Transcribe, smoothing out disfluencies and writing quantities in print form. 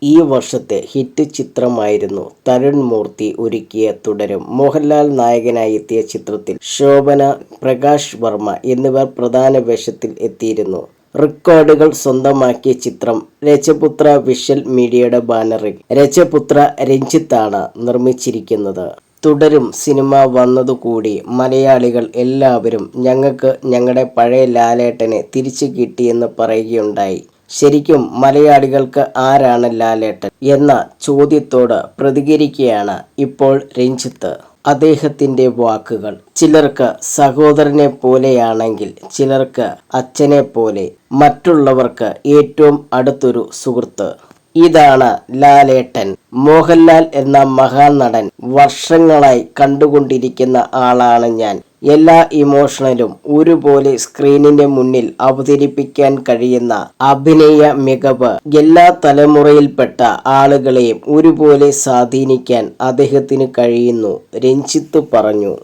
ഈ വർഷത്തെ ഹിറ്റ് ചിത്രമായിരുന്നു തരുൺ മൂർത്തി ഒരുക്കിയ തുടരും. മോഹൻലാൽ നായകനായി എത്തിയ ചിത്രത്തിൽ ശോഭന, പ്രകാശ് വർമ്മ എന്നിവർ പ്രധാന വേഷത്തിൽ എത്തിയിരുന്നു. റെക്കോർഡുകൾ സ്വന്തമാക്കിയ ചിത്രം രജപുത്ര വിഷ്വൽ മീഡിയയുടെ ബാനറിൽ രജപുത്ര രഞ്ജിത്താണ് നിർമ്മിച്ചിരിക്കുന്നത്. തുടരും സിനിമ വന്നതുകൂടി മലയാളികൾ എല്ലാവരും ഞങ്ങൾക്ക് ഞങ്ങളുടെ പഴയ ലാലേട്ടനെ തിരിച്ചു കിട്ടിയെന്ന് പറയുകയുണ്ടായി. ശരിക്കും മലയാളികൾക്ക് ആരാണ് ലാലേട്ടൻ എന്ന ചോദ്യത്തോട് പ്രതികരിക്കുകയാണ് ഇപ്പോൾ രഞ്ജിത്ത്. അദ്ദേഹത്തിന്റെ വാക്കുകൾ: ചിലർക്ക് സഹോദരനെ പോലെയാണെങ്കിൽ ചിലർക്ക് അച്ഛനെ പോലെ, മറ്റുള്ളവർക്ക് ഏറ്റവും അടുത്തൊരു സുഹൃത്ത്. ഇതാണ് ലാലേട്ടൻ. മോഹൻലാൽ എന്ന മഹാനടൻ വർഷങ്ങളായി കണ്ടുകൊണ്ടിരിക്കുന്ന ആളാണ് ഞാൻ. എല്ലാ ഇമോഷണലും ഒരുപോലെ സ്ക്രീനിന്റെ മുന്നിൽ അവതരിപ്പിക്കാൻ കഴിയുന്ന അഭിനയ മികവ് എല്ലാ തലമുറയിൽപ്പെട്ട ആളുകളെയും ഒരുപോലെ സ്വാധീനിക്കാൻ അദ്ദേഹത്തിന് കഴിയുന്നു, രഞ്ജിത്ത് പറഞ്ഞു.